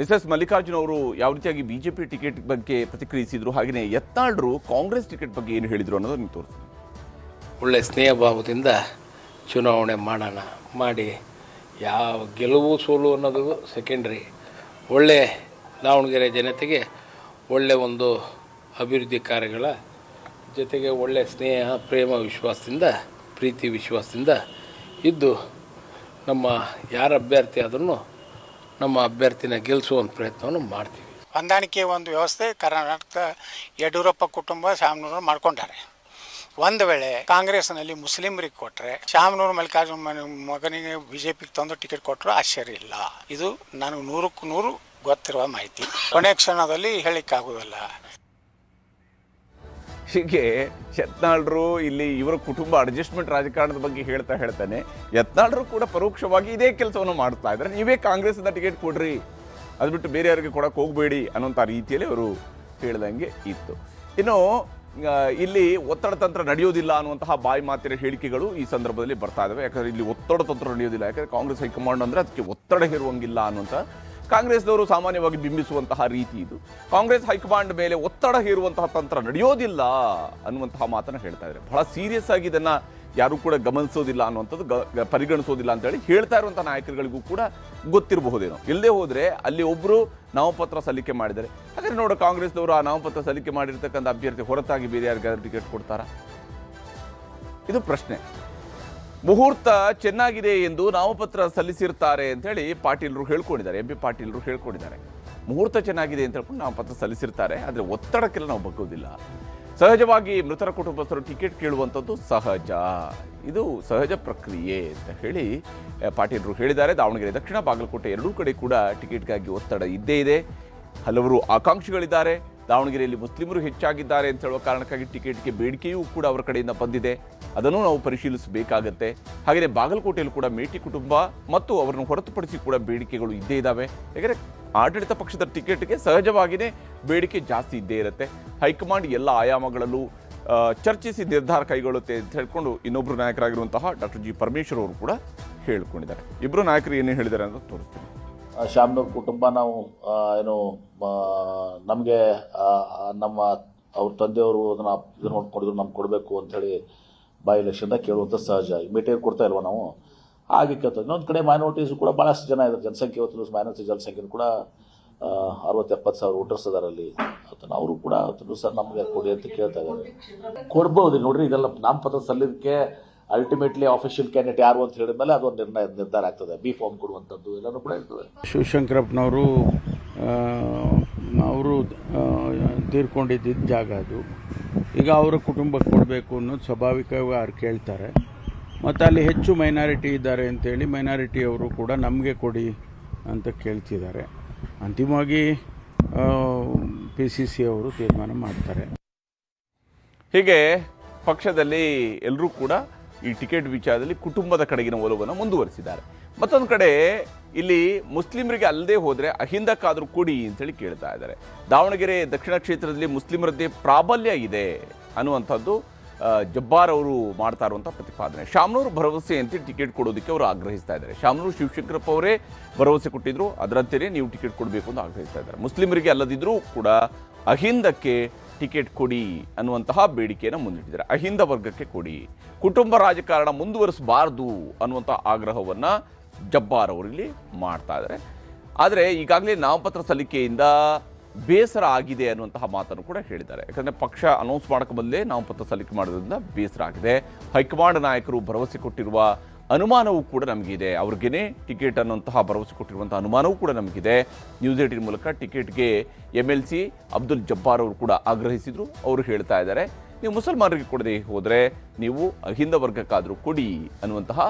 SS ಮಲ್ಲಿಕಾರ್ಜುನ್ ಅವರು ಯಾವ ರೀತಿಯಾಗಿ ಬಿಜೆಪಿ ಟಿಕೆಟ್ ಬಗ್ಗೆ ಪ್ರತಿಕ್ರಿಯಿಸಿದ್ರು, ಹಾಗೆಯೇ ಯತ್ನಾಳ್ರು ಕಾಂಗ್ರೆಸ್ ಟಿಕೆಟ್ ಬಗ್ಗೆ ಏನು ಹೇಳಿದ್ರು ಅನ್ನೋದನ್ನು ತೋರಿಸ್ತೀನಿ. ಒಳ್ಳೆ ಸ್ನೇಹ ಭಾವದಿಂದ ಚುನಾವಣೆ ಮಾಡಿ ಯಾವ ಗೆಲುವು ಸೋಲು ಅನ್ನೋದು ಸೆಕೆಂಡ್ರಿ. ಒಳ್ಳೆ ದಾವಣಗೆರೆ ಜನತೆಗೆ ಒಳ್ಳೆ ಒಂದು ಅಭಿವೃದ್ಧಿ ಕಾರ್ಯಗಳ ಜೊತೆಗೆ ಒಳ್ಳೆ ಸ್ನೇಹ ಪ್ರೇಮ ವಿಶ್ವಾಸದಿಂದ, ಪ್ರೀತಿ ವಿಶ್ವಾಸದಿಂದ ಇದ್ದು ನಮ್ಮ ಯಾರ ಅಭ್ಯರ್ಥಿ ಆದ್ರೂ ನಮ್ಮ ಅಭ್ಯರ್ಥಿನ ಗೆಲ್ಲಿಸುವಂಥ ಪ್ರಯತ್ನವನ್ನು ಮಾಡ್ತೀವಿ. ಹೊಂದಾಣಿಕೆ ಒಂದು ವ್ಯವಸ್ಥೆ ಕರ್ನಾಟಕದ ಯಡಿಯೂರಪ್ಪ ಕುಟುಂಬ ಶಾಮನೂರು ಮಾಡ್ಕೊಂಡಾರೆ. ಒಂದು ವೇಳೆ ಕಾಂಗ್ರೆಸ್ನಲ್ಲಿ ಮುಸ್ಲಿಮರಿಗೆ ಕೊಟ್ಟರೆ, ಶಾಮನೂರು ಮಲ್ಲಿಕಾರ್ಜುನ ಮಗನಿಗೆ ಬಿಜೆಪಿಗೆ ತಂದು ಟಿಕೆಟ್ ಕೊಟ್ಟರು ಆಶ್ಚರ್ಯ ಇಲ್ಲ. ಇದು ನನಗೆ 100ಕ್ಕೆ 100 ಗೊತ್ತಿರುವ ಮಾಹಿತಿ. ಕೊನೆ ಕ್ಷಣದಲ್ಲಿ ಹೇಳಿಕ್ಕಾಗೋದಿಲ್ಲ. ಹೀಗೆ ಯತ್ನಾಳ್ರು ಇಲ್ಲಿ ಇವರ ಕುಟುಂಬ ಅಡ್ಜಸ್ಟ್ಮೆಂಟ್ ರಾಜಕಾರಣದ ಬಗ್ಗೆ ಹೇಳ್ತಾನೆ, ಯತ್ನಾಳ್ರು ಕೂಡ ಪರೋಕ್ಷವಾಗಿ ಇದೇ ಕೆಲಸವನ್ನು ಮಾಡ್ತಾ ಇದ್ದಾರೆ. ನೀವೇ ಕಾಂಗ್ರೆಸ್ನ ಟಿಕೆಟ್ ಕೊಡ್ರಿ, ಅದು ಬಿಟ್ಟು ಬೇರೆಯವರಿಗೆ ಕೊಡಕ್ಕೆ ಹೋಗಬೇಡಿ ಅನ್ನೋಂಥ ರೀತಿಯಲ್ಲಿ ಅವರು ಹೇಳ್ದಂಗೆ ಇತ್ತು. ಇನ್ನು ಇಲ್ಲಿ ಒತ್ತಡ ತಂತ್ರ ನಡೆಯೋದಿಲ್ಲ ಅನ್ನುವಂತಹ ಬಾಯಿ ಮಾತಿನ ಹೇಳಿಕೆಗಳು ಈ ಸಂದರ್ಭದಲ್ಲಿ ಬರ್ತಾ ಇದ್ದಾವೆ. ಯಾಕಂದರೆ ಇಲ್ಲಿ ಒತ್ತಡ ತಂತ್ರ ನಡೆಯೋದಿಲ್ಲ, ಯಾಕಂದರೆ ಕಾಂಗ್ರೆಸ್ ಹೈಕಮಾಂಡ್ ಅಂದರೆ ಅದಕ್ಕೆ ಒತ್ತಡ ಹೇರುವಂಗಿಲ್ಲ ಅನ್ನುವಂಥ ಕಾಂಗ್ರೆಸ್ನವರು ಸಾಮಾನ್ಯವಾಗಿ ಬಿಂಬಿಸುವಂತಹ ರೀತಿ ಇದು. ಕಾಂಗ್ರೆಸ್ ಹೈಕಮಾಂಡ್ ಮೇಲೆ ಒತ್ತಡ ಹೇರುವಂತಹ ತಂತ್ರ ನಡೆಯೋದಿಲ್ಲ ಅನ್ನುವಂತಹ ಮಾತನ್ನು ಹೇಳ್ತಾ ಇದ್ದಾರೆ. ಬಹಳ ಸೀರಿಯಸ್ ಆಗಿ ಇದನ್ನು ಯಾರೂ ಕೂಡ ಗಮನಿಸೋದಿಲ್ಲ ಅನ್ನುವಂಥದ್ದು, ಪರಿಗಣಿಸೋದಿಲ್ಲ ಅಂತೇಳಿ ಹೇಳ್ತಾ ಇರುವಂಥ ನಾಯಕರುಗಳಿಗೂ ಕೂಡ ಗೊತ್ತಿರಬಹುದೇನೋ. ಇಲ್ಲದೆ ಹೋದರೆ ಅಲ್ಲಿ ಒಬ್ಬರು ನಾಮಪತ್ರ ಸಲ್ಲಿಕೆ ಮಾಡಿದ್ದಾರೆ. ಹಾಗಾದರೆ ನೋಡು, ಕಾಂಗ್ರೆಸ್ನವರು ಆ ನಾಮಪತ್ರ ಸಲ್ಲಿಕೆ ಮಾಡಿರ್ತಕ್ಕಂಥ ಅಭ್ಯರ್ಥಿ ಹೊರತಾಗಿ ಬೇರೆ ಯಾರಿಗಾದ್ರೂ ಟಿಕೆಟ್ ಕೊಡ್ತಾರಾ? ಇದು ಪ್ರಶ್ನೆ. ಮುಹೂರ್ತ ಚೆನ್ನಾಗಿದೆ ಎಂದು ನಾಮಪತ್ರ ಸಲ್ಲಿಸಿರ್ತಾರೆ ಅಂತೇಳಿ ಪಾಟೀಲ್ರು ಹೇಳ್ಕೊಂಡಿದ್ದಾರೆ, MP ಪಾಟೀಲ್ರು ಹೇಳ್ಕೊಂಡಿದ್ದಾರೆ. ಮುಹೂರ್ತ ಚೆನ್ನಾಗಿದೆ ಅಂತ ಹೇಳ್ಕೊಂಡು ನಾಮಪತ್ರ ಸಲ್ಲಿಸಿರ್ತಾರೆ, ಆದರೆ ಒತ್ತಡಕ್ಕೆಲ್ಲ ನಾವು ಬಗ್ಗೋದಿಲ್ಲ. ಸಹಜವಾಗಿ ಮೃತರ ಕುಟುಂಬಸ್ಥರು ಟಿಕೆಟ್ ಕೇಳುವಂಥದ್ದು ಸಹಜ, ಇದು ಸಹಜ ಪ್ರಕ್ರಿಯೆ ಅಂತ ಹೇಳಿ ಪಾಟೀಲ್ರು ಹೇಳಿದ್ದಾರೆ. ದಾವಣಗೆರೆ ದಕ್ಷಿಣ, ಬಾಗಲಕೋಟೆ ಎರಡೂ ಕಡೆ ಕೂಡ ಟಿಕೆಟ್ಗಾಗಿ ಒತ್ತಡ ಇದ್ದೇ ಇದೆ. ಹಲವರು ಆಕಾಂಕ್ಷಿಗಳಿದ್ದಾರೆ. ದಾವಣಗೆರೆಯಲ್ಲಿ ಮುಸ್ಲಿಮರು ಹೆಚ್ಚಾಗಿದ್ದಾರೆ ಅಂತ ಹೇಳುವ ಕಾರಣಕ್ಕಾಗಿ ಟಿಕೆಟ್ಗೆ ಬೇಡಿಕೆಯೂ ಕೂಡ ಅವರ ಕಡೆಯಿಂದ ಬಂದಿದೆ. ಅದನ್ನು ನಾವು ಪರಿಶೀಲಿಸಬೇಕಾಗತ್ತೆ. ಹಾಗೆಯೇ ಬಾಗಲಕೋಟೆಯಲ್ಲೂ ಕೂಡ ಮೇಟಿ ಕುಟುಂಬ ಮತ್ತು ಅವರನ್ನು ಹೊರತುಪಡಿಸಿ ಕೂಡ ಬೇಡಿಕೆಗಳು ಇದ್ದೇ ಇದ್ದಾವೆ. ಯಾಕಂದರೆ ಆಡಳಿತ ಪಕ್ಷದ ಟಿಕೆಟ್ಗೆ ಸಹಜವಾಗಿಯೇ ಬೇಡಿಕೆ ಜಾಸ್ತಿ ಇದ್ದೇ ಇರುತ್ತೆ. ಹೈಕಮಾಂಡ್ ಎಲ್ಲ ಆಯಾಮಗಳಲ್ಲೂ ಚರ್ಚಿಸಿ ನಿರ್ಧಾರ ಕೈಗೊಳ್ಳುತ್ತೆ ಅಂತ ಹೇಳ್ಕೊಂಡು ಇನ್ನೊಬ್ಬರು ನಾಯಕರಾಗಿರುವಂತಹ ಡಾಕ್ಟರ್ G. ಪರಮೇಶ್ವರ್ ಅವರು ಕೂಡ ಹೇಳ್ಕೊಂಡಿದ್ದಾರೆ. ಇಬ್ಬರು ನಾಯಕರು ಏನೇನು ಹೇಳಿದ್ದಾರೆ ಅಂತ ತೋರಿಸ್ತೀನಿ. ಶಾಮನೂರು ಕುಟುಂಬ ನಾವು ನಮಗೆ ನಮ್ಮ ಅವ್ರ ತಂದೆಯವರು ಅದನ್ನು ಇದು ನೋಡ್ಕೊಂಡಿದ್ರು, ನಮ್ಗೆ ಕೊಡಬೇಕು ಅಂಥೇಳಿ ಬೈ ಎಲೆಕ್ಷನ್ದಾಗ ಕೇಳುವಂಥ ಸಹಜ. ಇಮಿಡಿಯೇಟ್ ಕೊಡ್ತಾ ಇಲ್ವ ನಾವು? ಹಾಗೆ ಕೇಳ್ತಾರೆ. ಇನ್ನೊಂದು ಕಡೆ ಮೈನಾರಿಟೀಸು ಕೂಡ ಭಾಳಷ್ಟು ಜನ ಇದ್ದಾರೆ. ಜನಸಂಖ್ಯೆ ಇವತ್ತು ಮೈನಾರಿಟಿ ಜನಸಂಖ್ಯೆ ಕೂಡ 60-70 ಸಾವಿರ ವೋಟರ್ಸ್ ಅದರಲ್ಲಿ. ಅವರು ಕೂಡ ಸರ್ ನಮಗೆ ಕೊಡಿ ಅಂತ ಕೇಳ್ತಾ ಇದ್ದಾರೆ. ಕೊಡ್ಬೋದು ನೋಡ್ರಿ. ಇದೆಲ್ಲ ನಾಮಪತ್ರ ಸಲ್ಲಿದಕ್ಕೆ ಅಲ್ಟಿಮೇಟ್ಲಿ ಆಫಿಷಿಯಲ್ ಕ್ಯಾಂಡಿಡೇಟ್ ಯಾರು ಅಂತ ಹೇಳಿದ್ಮೇಲೆ ಅದೊಂದು ನಿರ್ಧಾರ ಆಗ್ತದೆ. ಬಿ ಫಾರ್ಮ್ ಕೊಡುವಂಥದ್ದು ಎಲ್ಲನೂ ಕೂಡ ಇರ್ತದೆ. ಶಿವಶಂಕರಪ್ಪನವರು ಅವರು ತೀರ್ಕೊಂಡಿದ್ದ ಜಾಗ ಅದು. ಈಗ ಅವರ ಕುಟುಂಬಕ್ಕೆ ಕೊಡಬೇಕು ಅನ್ನೋದು ಸ್ವಾಭಾವಿಕವಾಗಿ ಅವ್ರು ಕೇಳ್ತಾರೆ. ಮತ್ತು ಅಲ್ಲಿ ಹೆಚ್ಚು ಮೈನಾರಿಟಿ ಇದ್ದಾರೆ ಅಂತೇಳಿ ಮೈನಾರಿಟಿಯವರು ಕೂಡ ನಮಗೆ ಕೊಡಿ ಅಂತ ಕೇಳ್ತಿದ್ದಾರೆ. ಅಂತಿಮವಾಗಿ PCC ಅವರು ತೀರ್ಮಾನ ಮಾಡ್ತಾರೆ. ಹೀಗೆ ಪಕ್ಷದಲ್ಲಿ ಎಲ್ಲರೂ ಕೂಡ ಈ ಟಿಕೆಟ್ ವಿಚಾರದಲ್ಲಿ ಕುಟುಂಬದ ಕಡೆಗಿನ ಒಲವನ್ನು ಮುಂದುವರಿಸಿದ್ದಾರೆ. ಮತ್ತೊಂದು ಕಡೆ ಇಲ್ಲಿ ಮುಸ್ಲಿಮರಿಗೆ ಅಲ್ಲದೆ ಹೋದರೆ ಅಹಿಂದಕ್ಕಾದರೂ ಕೊಡಿ ಅಂತೇಳಿ ಕೇಳ್ತಾ ಇದ್ದಾರೆ. ದಾವಣಗೆರೆ ದಕ್ಷಿಣ ಕ್ಷೇತ್ರದಲ್ಲಿ ಮುಸ್ಲಿಮರದ್ದೇ ಪ್ರಾಬಲ್ಯ ಇದೆ ಅನ್ನುವಂಥದ್ದು ಜಬ್ಬಾರ್ ಅವರು ಮಾಡ್ತಾ ಇರುವಂಥ ಪ್ರತಿಪಾದನೆ. ಶಾಮನೂರು ಭರವಸೆಯಂತೆ ಟಿಕೆಟ್ ಕೊಡೋದಕ್ಕೆ ಅವರು ಆಗ್ರಹಿಸ್ತಾ ಇದ್ದಾರೆ. ಶಾಮನೂರು ಶಿವಶಂಕರಪ್ಪ ಅವರೇ ಭರವಸೆ ಕೊಟ್ಟಿದ್ರು, ಅದರಂತೆಯೇ ನೀವು ಟಿಕೆಟ್ ಕೊಡಬೇಕು ಅಂತ ಆಗ್ರಹಿಸ್ತಾ ಇದ್ದಾರೆ. ಮುಸ್ಲಿಮರಿಗೆ ಅಲ್ಲದಿದ್ದರೂ ಕೂಡ ಅಹಿಂದಕ್ಕೆ ಟಿಕೆಟ್ ಕೊಡಿ ಅನ್ನುವಂತಹ ಬೇಡಿಕೆಯನ್ನು ಮುಂದಿಟ್ಟಿದ್ದಾರೆ. ಅಹಿಂದ ವರ್ಗಕ್ಕೆ ಕೊಡಿ, ಕುಟುಂಬ ರಾಜಕಾರಣ ಮುಂದುವರಿಸಬಾರ್ದು ಅನ್ನುವಂಥ ಆಗ್ರಹವನ್ನು ಜಬ್ಬಾರ್ ಅವರಲ್ಲಿ ಮಾಡ್ತಾ ಇದ್ದಾರೆ. ಆದರೆ ಈಗಾಗಲೇ ನಾಮಪತ್ರ ಸಲ್ಲಿಕೆಯಿಂದ ಬೇಸರ ಆಗಿದೆ ಅನ್ನುವಂತಹ ಮಾತನ್ನು ಕೂಡ ಹೇಳಿದ್ದಾರೆ. ಯಾಕಂದರೆ ಪಕ್ಷ ಅನೌನ್ಸ್ ಮಾಡೋಕ್ಕೆ ಮೊದಲೇ ನಾಮಪತ್ರ ಸಲ್ಲಿಕೆ ಮಾಡೋದ್ರಿಂದ ಬೇಸರ ಆಗಿದೆ. ಹೈಕಮಾಂಡ್ ನಾಯಕರು ಭರವಸೆ ಕೊಟ್ಟಿರುವ ಅನುಮಾನವೂ ಕೂಡ ನಮಗಿದೆ, ಅವ್ರಿಗೇನೆ ಟಿಕೆಟ್ ಅನ್ನುವಂತಹ ಭರವಸೆ ಕೊಟ್ಟಿರುವಂಥ ಅನುಮಾನವೂ ಕೂಡ ನಮಗಿದೆ. ನ್ಯೂಸ್ 18 ಮೂಲಕ ಟಿಕೆಟ್ಗೆ MLC ಅಬ್ದುಲ್ ಜಬ್ಬಾರ್ ಅವರು ಕೂಡ ಆಗ್ರಹಿಸಿದ್ರು. ಅವರು ಹೇಳ್ತಾ ಇದ್ದಾರೆ, ನೀವು ಮುಸಲ್ಮಾನರಿಗೆ ಕೊಡದೆ ಹೋದರೆ ನೀವು ಅಹಿಂದ ವರ್ಗಕ್ಕಾದರೂ ಕೊಡಿ ಅನ್ನುವಂತಹ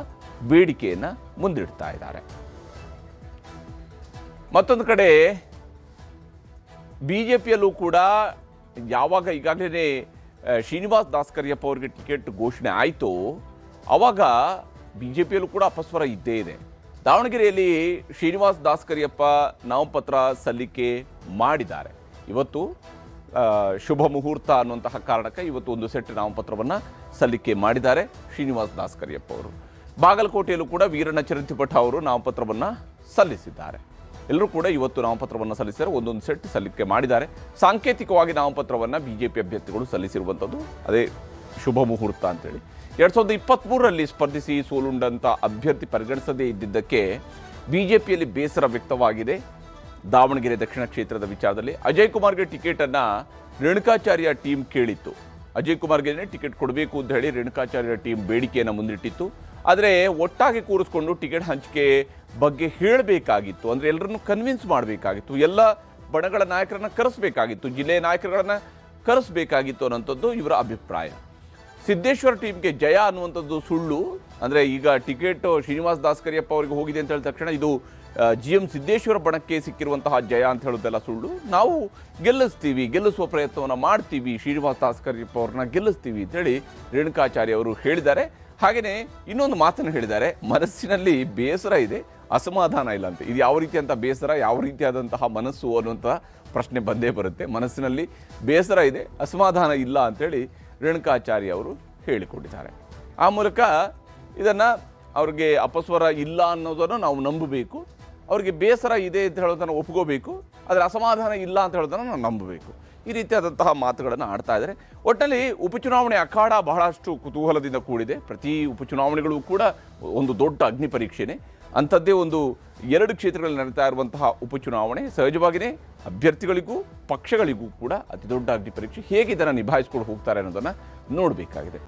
ಬೇಡಿಕೆಯನ್ನು ಮುಂದಿಡ್ತಾ ಇದ್ದಾರೆ. ಮತ್ತೊಂದು ಕಡೆ BJPಯಲ್ಲೂ ಕೂಡ ಯಾವಾಗ ಈಗಾಗಲೇ ಶ್ರೀನಿವಾಸ್ ದಾಸ್ಕರಿಯಪ್ಪ ಅವರಿಗೆ ಟಿಕೆಟ್ ಘೋಷಣೆ ಆಯಿತು, ಆವಾಗ BJPಯಲ್ಲೂ ಕೂಡ ಅಪಸ್ವರ ಇದ್ದೇ ಇದೆ. ದಾವಣಗೆರೆಯಲ್ಲಿ ಶ್ರೀನಿವಾಸ್ ದಾಸ್ಕರಿಯಪ್ಪ ನಾಮಪತ್ರ ಸಲ್ಲಿಕೆ ಮಾಡಿದ್ದಾರೆ. ಇವತ್ತು ಶುಭ ಮುಹೂರ್ತ ಅನ್ನುವಂತಹ ಕಾರಣಕ್ಕೆ ಇವತ್ತು ಒಂದು ಸೆಟ್ ನಾಮಪತ್ರವನ್ನು ಸಲ್ಲಿಕೆ ಮಾಡಿದ್ದಾರೆ ಶ್ರೀನಿವಾಸ್ ದಾಸ್ಕರಿಯಪ್ಪ ಅವರು. ಬಾಗಲಕೋಟೆಯಲ್ಲೂ ಕೂಡ ವೀರಣ್ಣ ಚರಂತಿಭಟ್ ಅವರು ನಾಮಪತ್ರವನ್ನು ಸಲ್ಲಿಸಿದ್ದಾರೆ. ಎಲ್ಲರೂ ಕೂಡ ಇವತ್ತು ನಾಮಪತ್ರವನ್ನು ಸಲ್ಲಿಸಿದ್ದಾರೆ, ಒಂದೊಂದು ಸೆಟ್ ಸಲ್ಲಿಕೆ ಮಾಡಿದ್ದಾರೆ. ಸಾಂಕೇತಿಕವಾಗಿ ನಾಮಪತ್ರವನ್ನು BJP ಅಭ್ಯರ್ಥಿಗಳು ಸಲ್ಲಿಸಿರುವಂಥದ್ದು ಅದೇ ಶುಭ ಮುಹೂರ್ತ ಅಂತೇಳಿ. 2023ರಲ್ಲಿ ಸ್ಪರ್ಧಿಸಿ ಸೋಲುಂಡಂಥ ಅಭ್ಯರ್ಥಿ ಪರಿಗಣಿಸದೇ ಇದ್ದಿದ್ದಕ್ಕೆ BJPಯಲ್ಲಿ ಬೇಸರ ವ್ಯಕ್ತವಾಗಿದೆ. ದಾವಣಗೆರೆ ದಕ್ಷಿಣ ಕ್ಷೇತ್ರದ ವಿಚಾರದಲ್ಲಿ ಅಜಯ್ ಕುಮಾರ್ಗೆ ಟಿಕೆಟನ್ನು ರೇಣುಕಾಚಾರ್ಯ ಟೀಮ್ ಕೇಳಿತ್ತು. ಅಜಯ್ ಕುಮಾರ್ಗೆ ಟಿಕೆಟ್ ಕೊಡಬೇಕು ಅಂತ ಹೇಳಿ ರೇಣುಕಾಚಾರ್ಯ ಟೀಮ್ ಬೇಡಿಕೆಯನ್ನು ಮುಂದಿಟ್ಟಿತ್ತು. ಆದರೆ ಒಟ್ಟಾಗಿ ಕೂರಿಸ್ಕೊಂಡು ಟಿಕೆಟ್ ಹಂಚಿಕೆ ಬಗ್ಗೆ ಹೇಳಬೇಕಾಗಿತ್ತು, ಅಂದರೆ ಎಲ್ಲರನ್ನು ಕನ್ವಿನ್ಸ್ ಮಾಡಬೇಕಾಗಿತ್ತು, ಎಲ್ಲ ಬಣಗಳ ನಾಯಕರನ್ನು ಕರೆಸಬೇಕಾಗಿತ್ತು, ಜಿಲ್ಲೆಯ ನಾಯಕರುಗಳನ್ನು ಕರೆಸಬೇಕಾಗಿತ್ತು ಅನ್ನೋಂಥದ್ದು ಇವರ ಅಭಿಪ್ರಾಯ. ಸಿದ್ದೇಶ್ವರ ಟೀಮ್ಗೆ ಜಯ ಅನ್ನುವಂಥದ್ದು ಸುಳ್ಳು. ಅಂದರೆ ಈಗ ಟಿಕೆಟ್ ಶ್ರೀನಿವಾಸ್ ದಾಸ್ಕರಿಯಪ್ಪ ಅವರಿಗೆ ಹೋಗಿದೆ ಅಂತ ಹೇಳಿದ ತಕ್ಷಣ ಇದು GM ಸಿದ್ದೇಶ್ವರ ಬಣಕ್ಕೆ ಸಿಕ್ಕಿರುವಂತಹ ಜಯ ಅಂತ ಹೇಳೋದೆಲ್ಲ ಸುಳ್ಳು. ನಾವು ಗೆಲ್ಲಿಸ್ತೀವಿ, ಗೆಲ್ಲಿಸುವ ಪ್ರಯತ್ನವನ್ನು ಮಾಡ್ತೀವಿ, ಶ್ರೀನಿವಾಸ್ ದಾಸ್ಕರಿಯಪ್ಪ ಅವ್ರನ್ನ ಗೆಲ್ಲಿಸ್ತೀವಿ ಅಂತೇಳಿ ರೇಣುಕಾಚಾರ್ಯ ಅವರು ಹೇಳಿದ್ದಾರೆ. ಹಾಗೆಯೇ ಇನ್ನೊಂದು ಮಾತನ್ನು ಹೇಳಿದ್ದಾರೆ, ಮನಸ್ಸಿನಲ್ಲಿ ಬೇಸರ ಇದೆ, ಅಸಮಾಧಾನ ಇಲ್ಲ ಅಂತ. ಇದು ಯಾವ ರೀತಿಯಂಥ ಬೇಸರ, ಯಾವ ರೀತಿಯಾದಂತಹ ಮನಸ್ಸು ಅನ್ನುವಂಥ ಪ್ರಶ್ನೆ ಬಂದೇ ಬರುತ್ತೆ. ಮನಸ್ಸಿನಲ್ಲಿ ಬೇಸರ ಇದೆ, ಅಸಮಾಧಾನ ಇಲ್ಲ ಅಂತೇಳಿ ರೇಣುಕಾಚಾರ್ಯ ಅವರು ಹೇಳಿಕೊಂಡಿದ್ದಾರೆ. ಆ ಮೂಲಕ ಇದನ್ನು ಅವ್ರಿಗೆ ಅಪಸ್ವರ ಇಲ್ಲ ಅನ್ನೋದನ್ನು ನಾವು ನಂಬಬೇಕು, ಅವ್ರಿಗೆ ಬೇಸರ ಇದೆ ಅಂತ ಹೇಳೋದನ್ನು ಒಪ್ಕೋಬೇಕು, ಆದರೆ ಅಸಮಾಧಾನ ಇಲ್ಲ ಅಂತ ಹೇಳೋದನ್ನು ನಾವು ನಂಬಬೇಕು. ಈ ರೀತಿಯಾದಂತಹ ಮಾತುಗಳನ್ನು ಆಡ್ತಾ ಇದ್ದಾರೆ. ಒಟ್ಟಿನಲ್ಲಿ ಉಪಚುನಾವಣೆ ಅಖಾಡ ಬಹಳಷ್ಟು ಕುತೂಹಲದಿಂದ ಕೂಡಿದೆ. ಪ್ರತಿ ಉಪಚುನಾವಣೆಗಳು ಕೂಡ ಒಂದು ದೊಡ್ಡ ಅಗ್ನಿ ಪರೀಕ್ಷೆನೇ. ಅಂಥದ್ದೇ ಒಂದು 2 ಕ್ಷೇತ್ರಗಳಲ್ಲಿ ನಡೀತಾ ಇರುವಂತಹ ಉಪಚುನಾವಣೆ ಸಹಜವಾಗಿಯೇ ಅಭ್ಯರ್ಥಿಗಳಿಗೂ ಪಕ್ಷಗಳಿಗೂ ಕೂಡ ಅತಿ ದೊಡ್ಡ ಅಗ್ನಿ ಪರೀಕ್ಷೆ. ಹೇಗೆ ಇದನ್ನು ನಿಭಾಯಿಸ್ಕೊಂಡು ಹೋಗ್ತಾರೆ ಅನ್ನೋದನ್ನು ನೋಡಬೇಕಾಗಿದೆ.